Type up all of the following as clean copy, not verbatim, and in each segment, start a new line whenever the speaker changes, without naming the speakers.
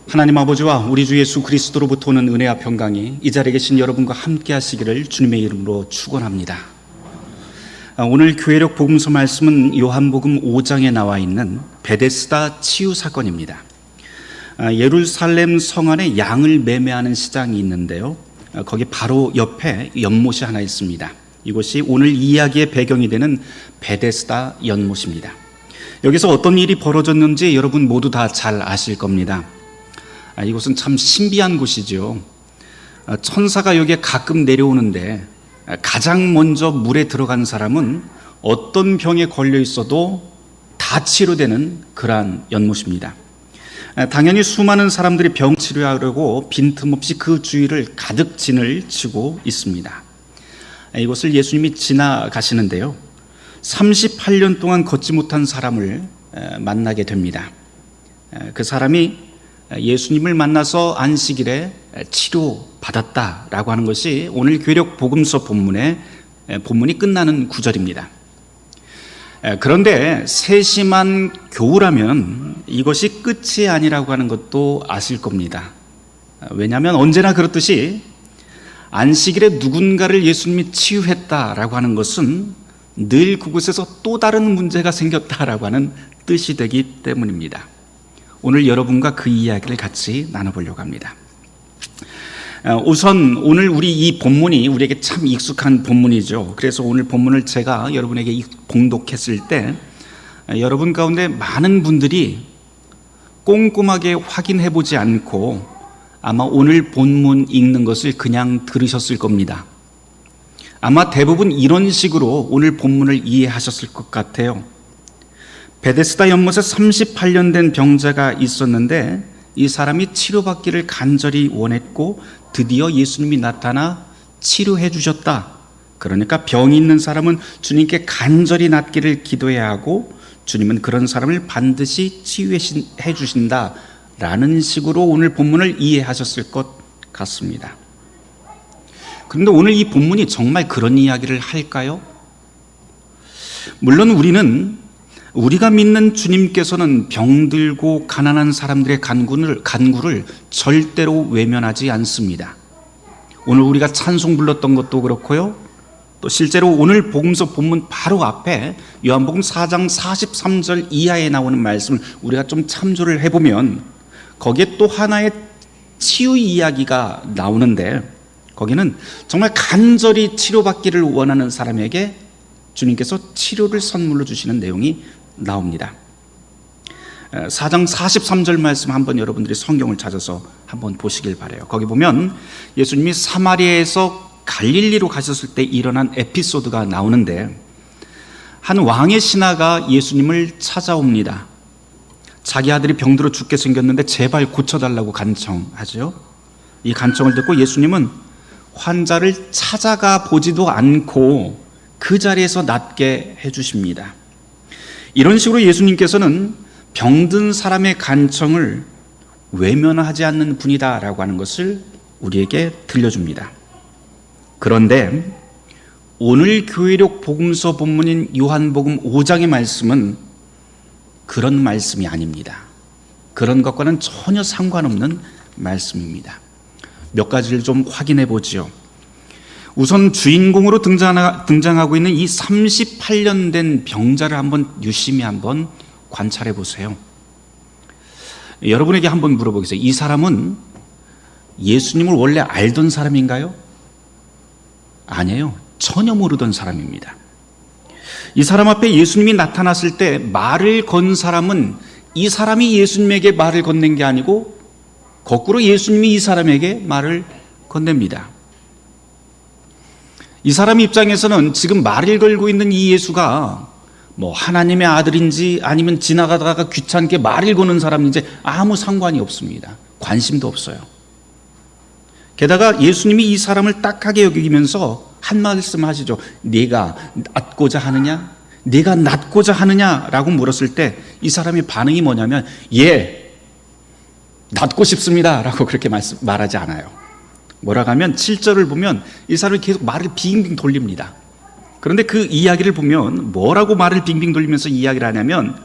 하나님 아버지와 우리 주 예수 그리스도로부터 오는 은혜와 평강이 이 자리에 계신 여러분과 함께 하시기를 주님의 이름으로 축원합니다. 오늘 교회력 복음서 말씀은 요한복음 5장에 나와 있는 베데스다 치유 사건입니다. 예루살렘 성 안에 양을 매매하는 시장이 있는데요, 거기 바로 옆에 연못이 하나 있습니다. 이곳이 오늘 이야기의 배경이 되는 베데스다 연못입니다. 여기서 어떤 일이 벌어졌는지 여러분 모두 다 잘 아실 겁니다. 이곳은 참 신비한 곳이죠. 천사가 여기에 가끔 내려오는데 가장 먼저 물에 들어간 사람은 어떤 병에 걸려 있어도 다 치료되는 그러한 연못입니다. 당연히 수많은 사람들이 병 치료하려고 빈틈없이 그 주위를 가득 진을 치고 있습니다. 이곳을 예수님이 지나가시는데요, 38년 동안 걷지 못한 사람을 만나게 됩니다. 그 사람이 예수님을 만나서 안식일에 치료받았다라고 하는 것이 오늘 교회력 복음서 본문이 끝나는 구절입니다. 그런데 세심한 교우라면 이것이 끝이 아니라고 하는 것도 아실 겁니다. 왜냐하면 언제나 그렇듯이 안식일에 누군가를 예수님이 치유했다라고 하는 것은 늘 그곳에서 또 다른 문제가 생겼다라고 하는 뜻이 되기 때문입니다. 오늘 여러분과 그 이야기를 같이 나눠보려고 합니다. 우선 오늘 우리 이 본문이 우리에게 참 익숙한 본문이죠. 그래서 오늘 본문을 제가 여러분에게 봉독했을 때 여러분 가운데 많은 분들이 꼼꼼하게 확인해 보지 않고 아마 오늘 본문 읽는 것을 그냥 들으셨을 겁니다. 아마 대부분 이런 식으로 오늘 본문을 이해하셨을 것 같아요. 베데스다 연못에 38년 된 병자가 있었는데 이 사람이 치료받기를 간절히 원했고 드디어 예수님이 나타나 치료해 주셨다. 그러니까 병이 있는 사람은 주님께 간절히 낫기를 기도해야 하고 주님은 그런 사람을 반드시 치유해 주신다라는 식으로 오늘 본문을 이해하셨을 것 같습니다. 그런데 오늘 이 본문이 정말 그런 이야기를 할까요? 물론 우리가 믿는 주님께서는 병들고 가난한 사람들의 간구를 절대로 외면하지 않습니다. 오늘 우리가 찬송 불렀던 것도 그렇고요, 또 실제로 오늘 복음서 본문 바로 앞에 요한복음 4장 43절 이하에 나오는 말씀을 우리가 좀 참조를 해보면 거기에 또 하나의 치유 이야기가 나오는데, 거기는 정말 간절히 치료받기를 원하는 사람에게 주님께서 치료를 선물로 주시는 내용이 나옵니다. 4장 43절 말씀 한번 여러분들이 성경을 찾아서 한번 보시길 바라요. 거기 보면 예수님이 사마리아에서 갈릴리로 가셨을 때 일어난 에피소드가 나오는데, 한 왕의 신하가 예수님을 찾아옵니다. 자기 아들이 병들어 죽게 생겼는데 제발 고쳐달라고 간청하죠. 이 간청을 듣고 예수님은 환자를 찾아가 보지도 않고 그 자리에서 낫게 해주십니다. 이런 식으로 예수님께서는 병든 사람의 간청을 외면하지 않는 분이다라고 하는 것을 우리에게 들려줍니다. 그런데 오늘 교회력 복음서 본문인 요한복음 5장의 말씀은 그런 말씀이 아닙니다. 그런 것과는 전혀 상관없는 말씀입니다. 몇 가지를 좀 확인해 보지요. 우선 주인공으로 등장하고 있는 이 38년 된 병자를 한번 유심히 한번 관찰해 보세요. 여러분에게 한번 물어보겠어요. 이 사람은 예수님을 원래 알던 사람인가요? 아니에요. 전혀 모르던 사람입니다. 이 사람 앞에 예수님이 나타났을 때 말을 건 사람은 이 사람이 예수님에게 말을 건넨 게 아니고 거꾸로 예수님이 이 사람에게 말을 건넵니다. 이 사람 입장에서는 지금 말을 걸고 있는 이 예수가 뭐 하나님의 아들인지 아니면 지나가다가 귀찮게 말을 거는 사람인지 아무 상관이 없습니다. 관심도 없어요. 게다가 예수님이 이 사람을 딱하게 여기면서 한 말씀 하시죠. 네가 낫고자 하느냐? 네가 낫고자 하느냐라고 물었을 때 이 사람의 반응이 뭐냐면 예, 낫고 싶습니다 라고 그렇게 말하지 않아요. 뭐라고 하면 7절을 보면 이 사람이 계속 말을 빙빙 돌립니다. 그런데 그 이야기를 보면 뭐라고 말을 빙빙 돌리면서 이야기를 하냐면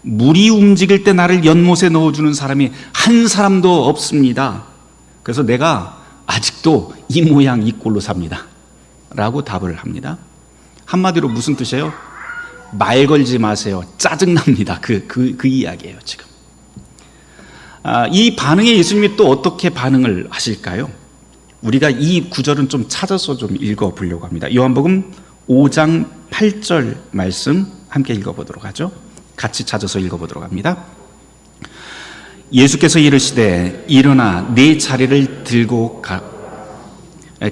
물이 움직일 때 나를 연못에 넣어주는 사람이 한 사람도 없습니다. 그래서 내가 아직도 이 모양 이 꼴로 삽니다 라고 답을 합니다. 한마디로 무슨 뜻이에요? 말 걸지 마세요. 짜증납니다. 그 이야기예요 지금. 이 반응에 예수님이 또 어떻게 반응을 하실까요? 우리가 이 구절은 좀 찾아서 좀 읽어보려고 합니다. 요한복음 5장 8절 말씀 함께 읽어보도록 하죠. 같이 찾아서 읽어보도록 합니다. 예수께서 이르시되 일어나 네 자리를 들고 가.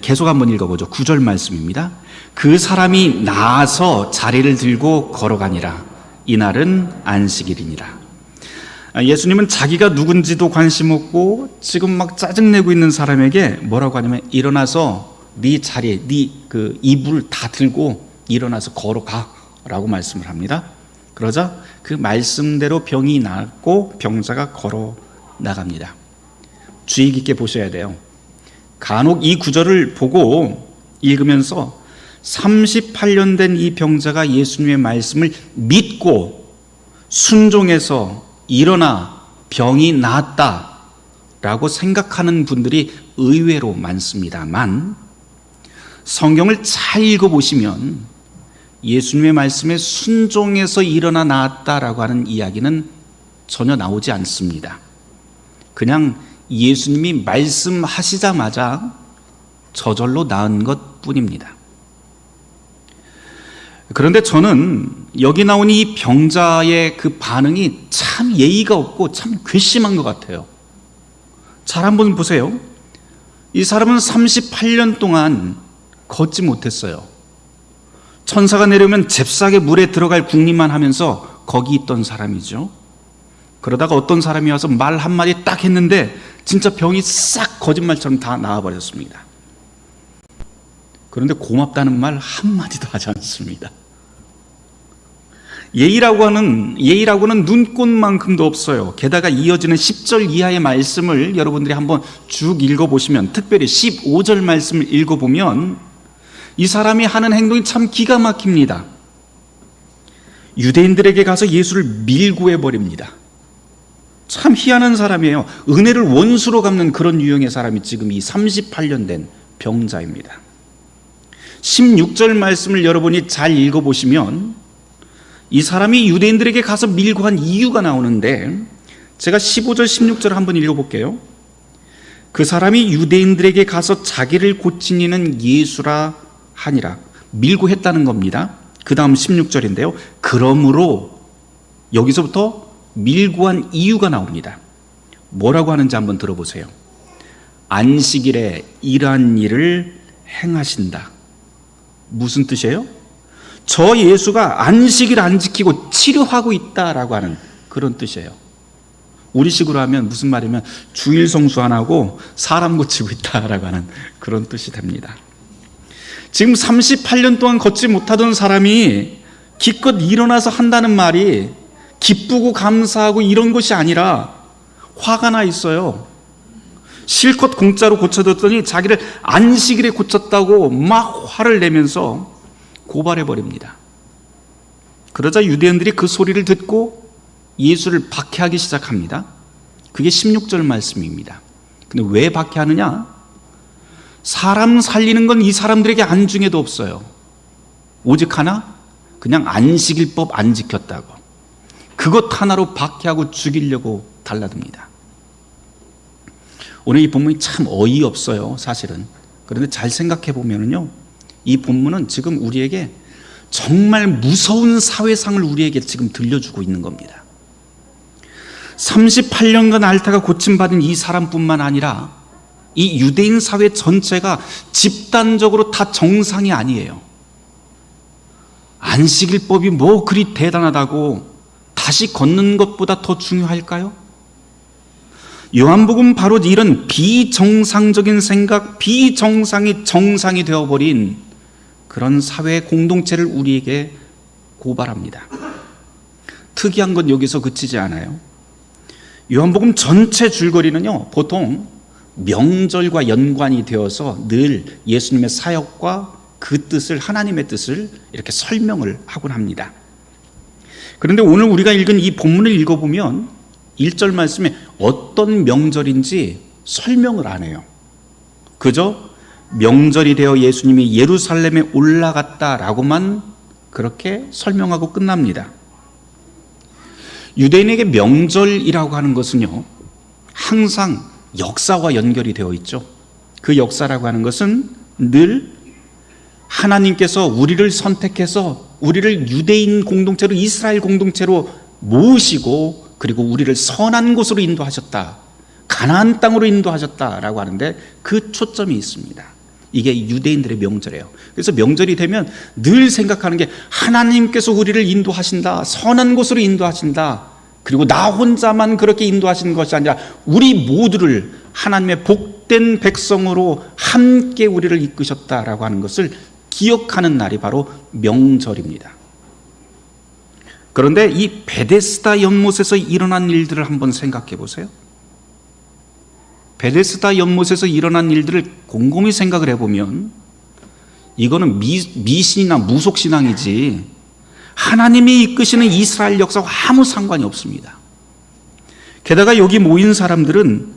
계속 한번 읽어보죠. 9절 말씀입니다. 그 사람이 나아서 자리를 들고 걸어가니라. 이날은 안식일이니라. 예수님은 자기가 누군지도 관심 없고 지금 막 짜증내고 있는 사람에게 뭐라고 하냐면 일어나서 네 자리에 네 그 이불 다 들고 일어나서 걸어가라고 말씀을 합니다. 그러자 그 말씀대로 병이 낫고 병자가 걸어 나갑니다. 주의 깊게 보셔야 돼요. 간혹 이 구절을 보고 읽으면서 38년 된 이 병자가 예수님의 말씀을 믿고 순종해서 일어나 병이 나았다라고 생각하는 분들이 의외로 많습니다만, 성경을 잘 읽어보시면 예수님의 말씀에 순종해서 일어나 나았다라고 하는 이야기는 전혀 나오지 않습니다. 그냥 예수님이 말씀하시자마자 저절로 나은 것 뿐입니다. 그런데 저는 여기 나온 이 병자의 그 반응이 참 예의가 없고 참 괘씸한 것 같아요. 잘 한번 보세요. 이 사람은 38년 동안 걷지 못했어요. 천사가 내려오면 잽싸게 물에 들어갈 궁리만 하면서 거기 있던 사람이죠. 그러다가 어떤 사람이 와서 말 한마디 딱 했는데 진짜 병이 싹 거짓말처럼 다 나아버렸습니다. 그런데 고맙다는 말 한마디도 하지 않습니다. 예의라고는 눈꽃만큼도 없어요. 게다가 이어지는 10절 이하의 말씀을 여러분들이 한번 쭉 읽어보시면, 특별히 15절 말씀을 읽어보면 이 사람이 하는 행동이 참 기가 막힙니다. 유대인들에게 가서 예수를 밀고해버립니다. 참 희한한 사람이에요. 은혜를 원수로 갚는 그런 유형의 사람이 지금 이 38년 된 병자입니다. 16절 말씀을 여러분이 잘 읽어보시면 이 사람이 유대인들에게 가서 밀고 한 이유가 나오는데, 제가 15절 16절을 한번 읽어볼게요. 그 사람이 유대인들에게 가서 자기를 고친 이는 예수라 하니라. 밀고 했다는 겁니다. 그 다음 16절인데요. 그러므로 여기서부터 밀고 한 이유가 나옵니다. 뭐라고 하는지 한번 들어보세요. 안식일에 이러한 일을 행하신다. 무슨 뜻이에요? 저 예수가 안식일 안 지키고 치료하고 있다라고 하는 그런 뜻이에요. 우리식으로 하면 무슨 말이면 주일 성수 안 하고 사람 고치고 있다라고 하는 그런 뜻이 됩니다. 지금 38년 동안 걷지 못하던 사람이 기껏 일어나서 한다는 말이 기쁘고 감사하고 이런 것이 아니라 화가 나 있어요. 실컷 공짜로 고쳐줬더니 자기를 안식일에 고쳤다고 막 화를 내면서 고발해버립니다. 그러자 유대인들이 그 소리를 듣고 예수를 박해하기 시작합니다. 그게 16절 말씀입니다. 근데 왜 박해하느냐? 사람 살리는 건 이 사람들에게 안중에도 없어요. 오직 하나, 그냥 안식일법 안 지켰다고 그것 하나로 박해하고 죽이려고 달라듭니다. 오늘 이 본문이 참 어이없어요, 사실은. 그런데 잘 생각해 보면요, 이 본문은 지금 우리에게 정말 무서운 사회상을 우리에게 지금 들려주고 있는 겁니다. 38년간 앓다가 고침받은 이 사람뿐만 아니라 이 유대인 사회 전체가 집단적으로 다 정상이 아니에요. 안식일법이 뭐 그리 대단하다고 다시 걷는 것보다 더 중요할까요? 요한복음 바로 이런 비정상적인 생각, 비정상이 정상이 되어버린 그런 사회 공동체를 우리에게 고발합니다. 특이한 건 여기서 그치지 않아요. 요한복음 전체 줄거리는요, 보통 명절과 연관이 되어서 늘 예수님의 사역과 그 뜻을, 하나님의 뜻을 이렇게 설명을 하곤 합니다. 그런데 오늘 우리가 읽은 이 본문을 읽어보면 1절 말씀에 어떤 명절인지 설명을 안 해요. 그저 명절이 되어 예수님이 예루살렘에 올라갔다라고만 그렇게 설명하고 끝납니다. 유대인에게 명절이라고 하는 것은요, 항상 역사와 연결이 되어 있죠. 그 역사라고 하는 것은 늘 하나님께서 우리를 선택해서 우리를 유대인 공동체로, 이스라엘 공동체로 모으시고, 그리고 우리를 선한 곳으로 인도하셨다, 가나안 땅으로 인도하셨다라고 하는데 그 초점이 있습니다. 이게 유대인들의 명절이에요. 그래서 명절이 되면 늘 생각하는 게 하나님께서 우리를 인도하신다, 선한 곳으로 인도하신다, 그리고 나 혼자만 그렇게 인도하시는 것이 아니라 우리 모두를 하나님의 복된 백성으로 함께 우리를 이끄셨다라고 하는 것을 기억하는 날이 바로 명절입니다. 그런데 이 베데스다 연못에서 일어난 일들을 한번 생각해 보세요. 베데스다 연못에서 일어난 일들을 곰곰이 생각을 해보면 이거는 미신이나 무속신앙이지 하나님이 이끄시는 이스라엘 역사와 아무 상관이 없습니다. 게다가 여기 모인 사람들은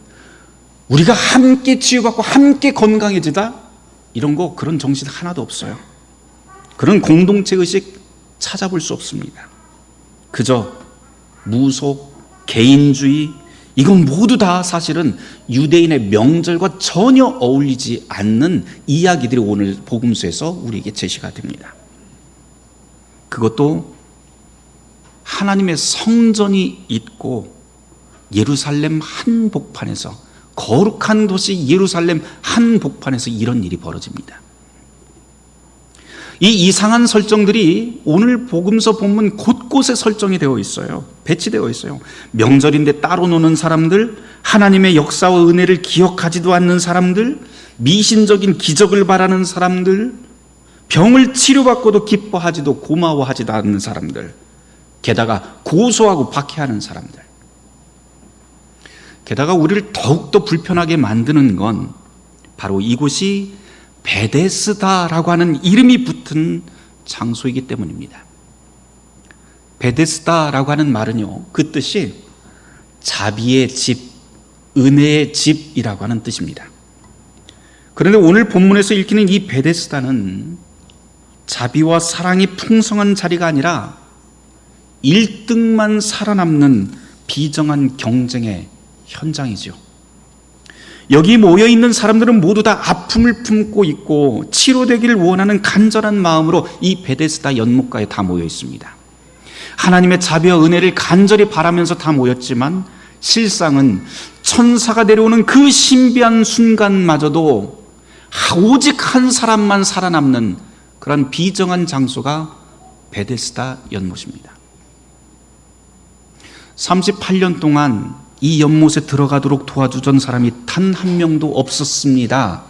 우리가 함께 치유받고 함께 건강해지다, 이런 거, 그런 정신 하나도 없어요. 그런 공동체 의식 찾아볼 수 없습니다. 그저 무속, 개인주의, 이건 모두 다 사실은 유대인의 명절과 전혀 어울리지 않는 이야기들이 오늘 복음서에서 우리에게 제시가 됩니다. 그것도 하나님의 성전이 있고 예루살렘 한복판에서, 거룩한 도시 예루살렘 한복판에서 이런 일이 벌어집니다. 이 이상한 설정들이 오늘 복음서 본문 곳곳에 설정이 되어 있어요. 배치되어 있어요. 명절인데 따로 노는 사람들, 하나님의 역사와 은혜를 기억하지도 않는 사람들, 미신적인 기적을 바라는 사람들, 병을 치료받고도 기뻐하지도 고마워하지도 않는 사람들, 게다가 고소하고 박해하는 사람들. 게다가 우리를 더욱더 불편하게 만드는 건 바로 이곳이 베데스다라고 하는 이름이 붙은 장소이기 때문입니다. 베데스다라고 하는 말은요, 그 뜻이 자비의 집, 은혜의 집이라고 하는 뜻입니다. 그런데 오늘 본문에서 읽히는 이 베데스다는 자비와 사랑이 풍성한 자리가 아니라 1등만 살아남는 비정한 경쟁의 현장이죠. 여기 모여있는 사람들은 모두 다 아픔을 품고 있고 치료되기를 원하는 간절한 마음으로 이 베데스다 연못가에 다 모여 있습니다. 하나님의 자비와 은혜를 간절히 바라면서 다 모였지만 실상은 천사가 내려오는 그 신비한 순간마저도 오직 한 사람만 살아남는 그런 비정한 장소가 베데스다 연못입니다. 38년 동안 이 연못에 들어가도록 도와주던 사람이 단 한 명도 없었습니다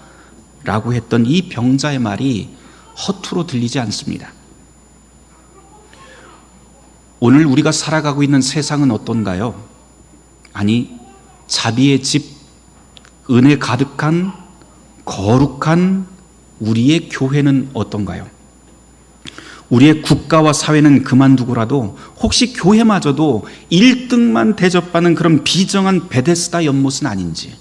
라고 했던 이 병자의 말이 허투루 들리지 않습니다. 오늘 우리가 살아가고 있는 세상은 어떤가요? 아니, 자비의 집, 은혜 가득한 거룩한 우리의 교회는 어떤가요? 우리의 국가와 사회는 그만두고라도 혹시 교회마저도 1등만 대접받는 그런 비정한 베데스다 연못은 아닌지,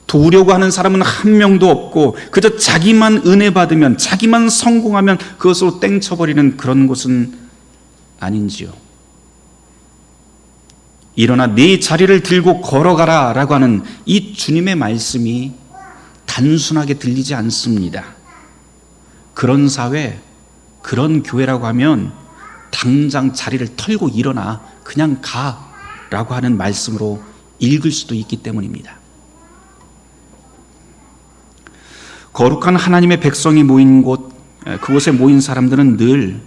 도우려고 하는 사람은 한 명도 없고 그저 자기만 은혜 받으면, 자기만 성공하면 그것으로 땡쳐버리는 그런 곳은 아닌지요. 일어나 네 자리를 들고 걸어가라 라고 하는 이 주님의 말씀이 단순하게 들리지 않습니다. 그런 사회, 그런 교회라고 하면 당장 자리를 털고 일어나 그냥 가라고 하는 말씀으로 읽을 수도 있기 때문입니다. 거룩한 하나님의 백성이 모인 곳, 그곳에 모인 사람들은 늘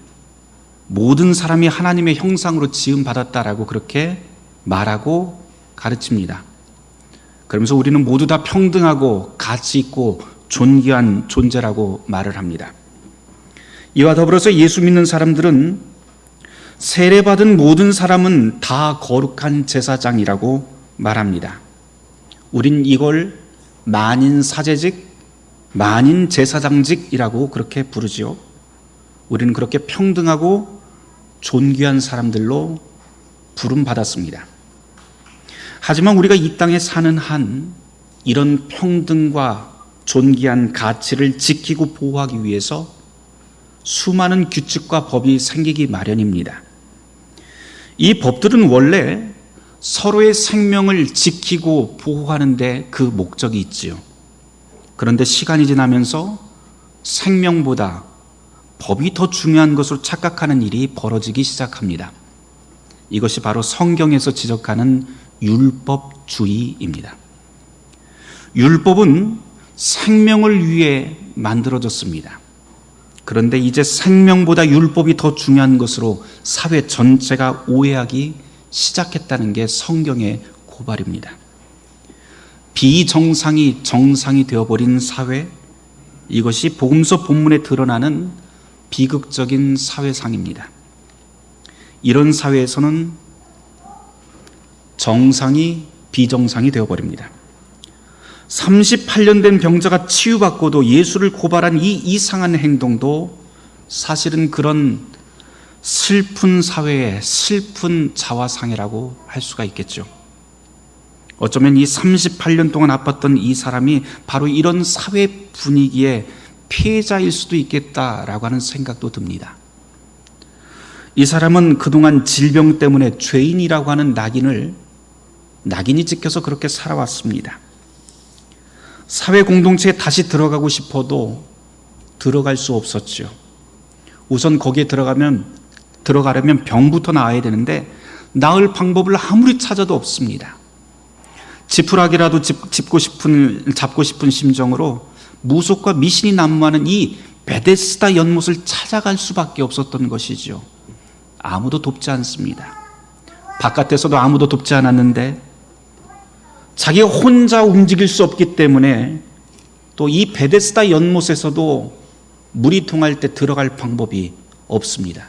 모든 사람이 하나님의 형상으로 지음받았다라고 그렇게 말하고 가르칩니다. 그러면서 우리는 모두 다 평등하고 가치 있고 존귀한 존재라고 말을 합니다. 이와 더불어서 예수 믿는 사람들은 세례받은 모든 사람은 다 거룩한 제사장이라고 말합니다. 우린 이걸 만인 사제직, 만인 제사장직이라고 그렇게 부르지요. 우리는 그렇게 평등하고 존귀한 사람들로 부름받았습니다. 하지만 우리가 이 땅에 사는 한 이런 평등과 존귀한 가치를 지키고 보호하기 위해서 수많은 규칙과 법이 생기기 마련입니다. 이 법들은 원래 서로의 생명을 지키고 보호하는 데 그 목적이 있지요. 그런데 시간이 지나면서 생명보다 법이 더 중요한 것으로 착각하는 일이 벌어지기 시작합니다. 이것이 바로 성경에서 지적하는 율법주의입니다. 율법은 생명을 위해 만들어졌습니다. 그런데 이제 생명보다 율법이 더 중요한 것으로 사회 전체가 오해하기 시작했다는 게 성경의 고발입니다. 비정상이 정상이 되어버린 사회, 이것이 복음서 본문에 드러나는 비극적인 사회상입니다. 이런 사회에서는 정상이 비정상이 되어버립니다. 38년 된 병자가 치유받고도 예수를 고발한 이 이상한 행동도 사실은 그런 슬픈 사회의 슬픈 자화상이라고 할 수가 있겠죠. 어쩌면 이 38년 동안 아팠던 이 사람이 바로 이런 사회 분위기의 피해자일 수도 있겠다라고 하는 생각도 듭니다. 이 사람은 그동안 질병 때문에 죄인이라고 하는 낙인이 찍혀서 그렇게 살아왔습니다. 사회 공동체에 다시 들어가고 싶어도 들어갈 수 없었죠. 우선 거기에 들어가려면 병부터 나아야 되는데 나을 방법을 아무리 찾아도 없습니다. 지푸라기라도 잡고 싶은 심정으로 무속과 미신이 난무하는 이 베데스다 연못을 찾아갈 수밖에 없었던 것이죠. 아무도 돕지 않습니다. 바깥에서도 아무도 돕지 않았는데 자기가 혼자 움직일 수 없기 때문에 또 이 베데스다 연못에서도 물이 통할 때 들어갈 방법이 없습니다.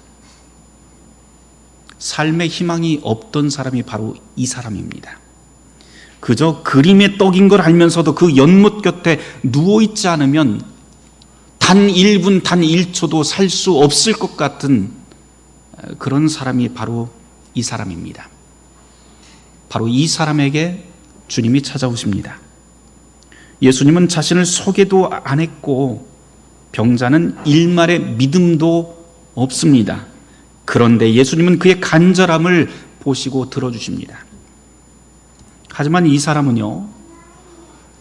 삶의 희망이 없던 사람이 바로 이 사람입니다. 그저 그림의 떡인 걸 알면서도 그 연못 곁에 누워있지 않으면 단 1분, 단 1초도 살 수 없을 것 같은 그런 사람이 바로 이 사람입니다. 바로 이 사람에게 주님이 찾아오십니다. 예수님은 자신을 소개도 안 했고 병자는 일말의 믿음도 없습니다. 그런데 예수님은 그의 간절함을 보시고 들어주십니다. 하지만 이 사람은요,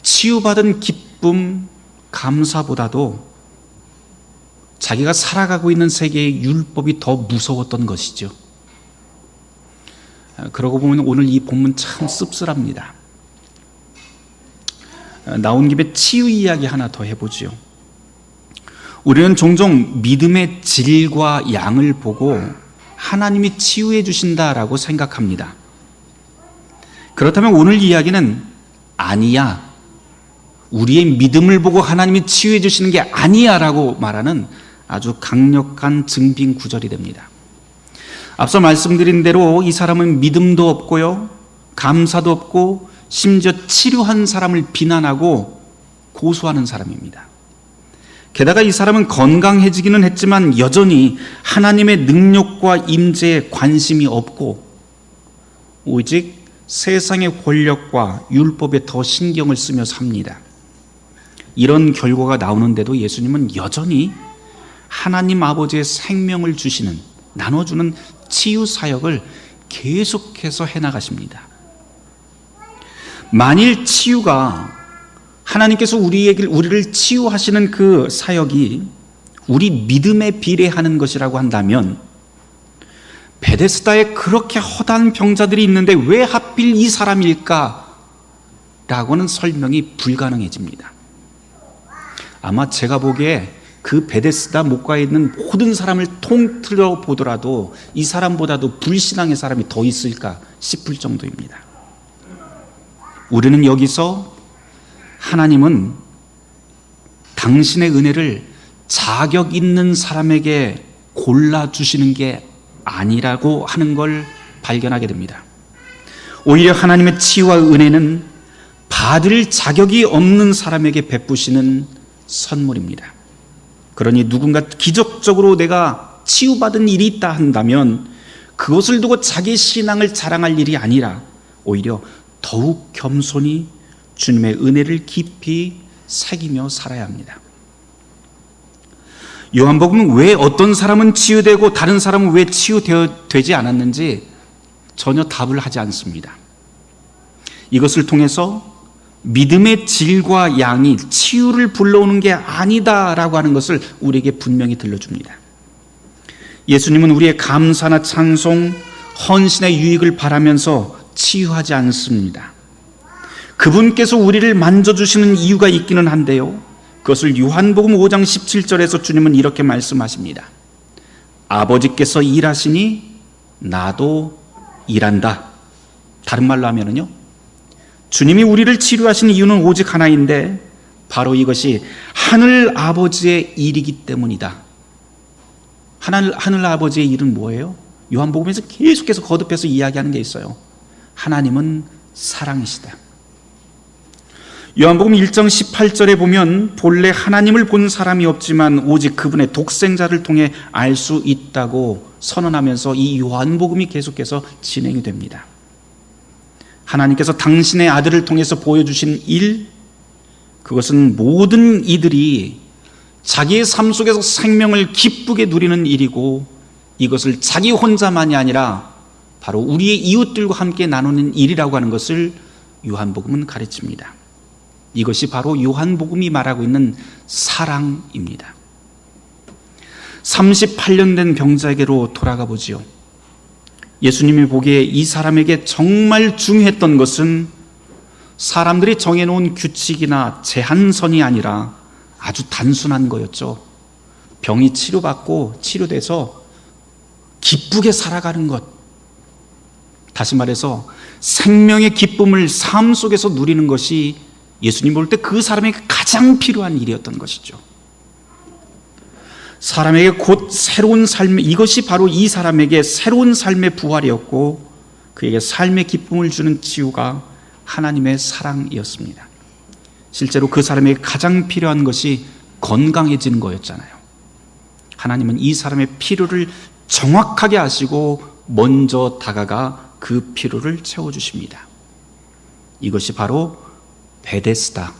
치유받은 기쁨, 감사보다도 자기가 살아가고 있는 세계의 율법이 더 무서웠던 것이죠. 그러고 보면 오늘 이 본문 참 씁쓸합니다. 나온 김에 치유 이야기 하나 더 해보죠. 우리는 종종 믿음의 질과 양을 보고 하나님이 치유해 주신다라고 생각합니다. 그렇다면 오늘 이야기는 아니야, 우리의 믿음을 보고 하나님이 치유해 주시는 게 아니야 라고 말하는 아주 강력한 증빙 구절이 됩니다. 앞서 말씀드린 대로 이 사람은 믿음도 없고요, 감사도 없고 심지어 치료한 사람을 비난하고 고소하는 사람입니다. 게다가 이 사람은 건강해지기는 했지만 여전히 하나님의 능력과 임재에 관심이 없고 오직 세상의 권력과 율법에 더 신경을 쓰며 삽니다. 이런 결과가 나오는데도 예수님은 여전히 하나님 아버지의 생명을 주시는, 나눠주는 치유 사역을 계속해서 해나가십니다. 만일 치유가 하나님께서 우리를 치유하시는 그 사역이 우리 믿음에 비례하는 것이라고 한다면 베데스다에 그렇게 허다한 병자들이 있는데 왜 하필 이 사람일까? 라고는 설명이 불가능해집니다. 아마 제가 보기에 그 베데스다 목가에 있는 모든 사람을 통틀어 보더라도 이 사람보다도 불신앙의 사람이 더 있을까 싶을 정도입니다. 우리는 여기서 하나님은 당신의 은혜를 자격 있는 사람에게 골라주시는 게 아니라고 하는 걸 발견하게 됩니다. 오히려 하나님의 치유와 은혜는 받을 자격이 없는 사람에게 베푸시는 선물입니다. 그러니 누군가 기적적으로 내가 치유받은 일이 있다 한다면 그것을 두고 자기 신앙을 자랑할 일이 아니라 오히려 더욱 겸손히 주님의 은혜를 깊이 새기며 살아야 합니다. 요한복음은 왜 어떤 사람은 치유되고 다른 사람은 왜 치유되지 않았는지 전혀 답을 하지 않습니다. 이것을 통해서 믿음의 질과 양이 치유를 불러오는 게 아니다라고 하는 것을 우리에게 분명히 들려줍니다. 예수님은 우리의 감사나 찬송, 헌신의 유익을 바라면서 치유하지 않습니다. 그분께서 우리를 만져주시는 이유가 있기는 한데요, 그것을 요한복음 5장 17절에서 주님은 이렇게 말씀하십니다. 아버지께서 일하시니 나도 일한다. 다른 말로 하면요, 주님이 우리를 치료하신 이유는 오직 하나인데 바로 이것이 하늘 아버지의 일이기 때문이다. 하늘 아버지의 일은 뭐예요? 요한복음에서 계속해서 거듭해서 이야기하는 게 있어요. 하나님은 사랑이시다. 요한복음 1장 18절에 보면 본래 하나님을 본 사람이 없지만 오직 그분의 독생자를 통해 알 수 있다고 선언하면서 이 요한복음이 계속해서 진행이 됩니다. 하나님께서 당신의 아들을 통해서 보여주신 일, 그것은 모든 이들이 자기의 삶 속에서 생명을 기쁘게 누리는 일이고 이것을 자기 혼자만이 아니라 바로 우리의 이웃들과 함께 나누는 일이라고 하는 것을 요한복음은 가르칩니다. 이것이 바로 요한복음이 말하고 있는 사랑입니다. 38년 된 병자에게로 돌아가 보지요. 예수님이 보기에 이 사람에게 정말 중요했던 것은 사람들이 정해놓은 규칙이나 제한선이 아니라 아주 단순한 거였죠. 병이 치료받고 치료돼서 기쁘게 살아가는 것, 다시 말해서 생명의 기쁨을 삶 속에서 누리는 것이 예수님 볼 때 그 사람에게 가장 필요한 일이었던 것이죠. 사람에게 곧 새로운 삶, 이것이 바로 이 사람에게 새로운 삶의 부활이었고 그에게 삶의 기쁨을 주는 치유가 하나님의 사랑이었습니다. 실제로 그 사람에게 가장 필요한 것이 건강해지는 거였잖아요. 하나님은 이 사람의 필요를 정확하게 아시고 먼저 다가가 그 필요를 채워주십니다. 이것이 바로 베데스다,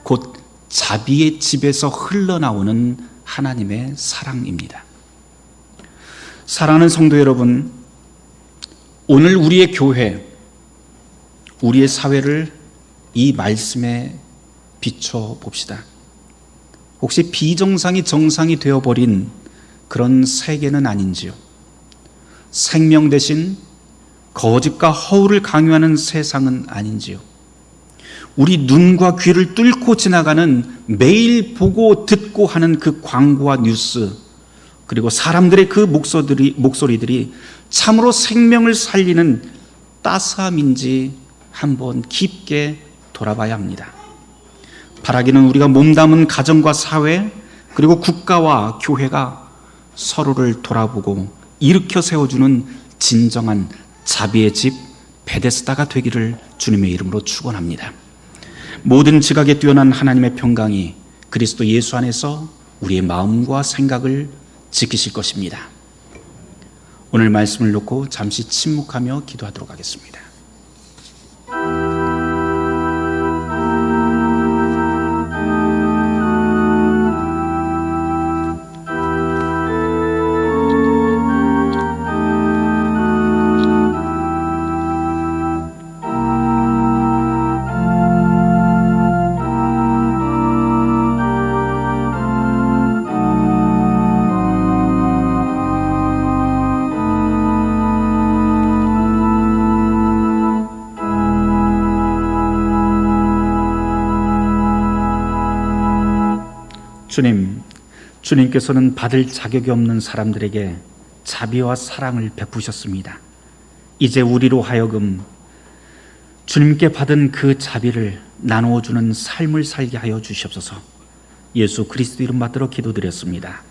곧 자비의 집에서 흘러나오는 하나님의 사랑입니다. 사랑하는 성도 여러분, 오늘 우리의 교회, 우리의 사회를 이 말씀에 비춰 봅시다. 혹시 비정상이 정상이 되어버린 그런 세계는 아닌지요? 생명 대신 거짓과 허울을 강요하는 세상은 아닌지요? 우리 눈과 귀를 뚫고 지나가는 매일 보고 듣고 하는 그 광고와 뉴스, 그리고 사람들의 그 목소리들이 참으로 생명을 살리는 따스함인지 한번 깊게 돌아봐야 합니다. 바라기는 우리가 몸담은 가정과 사회, 그리고 국가와 교회가 서로를 돌아보고 일으켜 세워주는 진정한 자비의 집 베데스다가 되기를 주님의 이름으로 축원합니다. 모든 지각에 뛰어난 하나님의 평강이 그리스도 예수 안에서 우리의 마음과 생각을 지키실 것입니다. 오늘 말씀을 놓고 잠시 침묵하며 기도하도록 하겠습니다. 주님께서는 받을 자격이 없는 사람들에게 자비와 사랑을 베푸셨습니다. 이제 우리로 하여금 주님께 받은 그 자비를 나누어주는 삶을 살게 하여 주시옵소서. 예수 그리스도 이름 받들어 기도드렸습니다.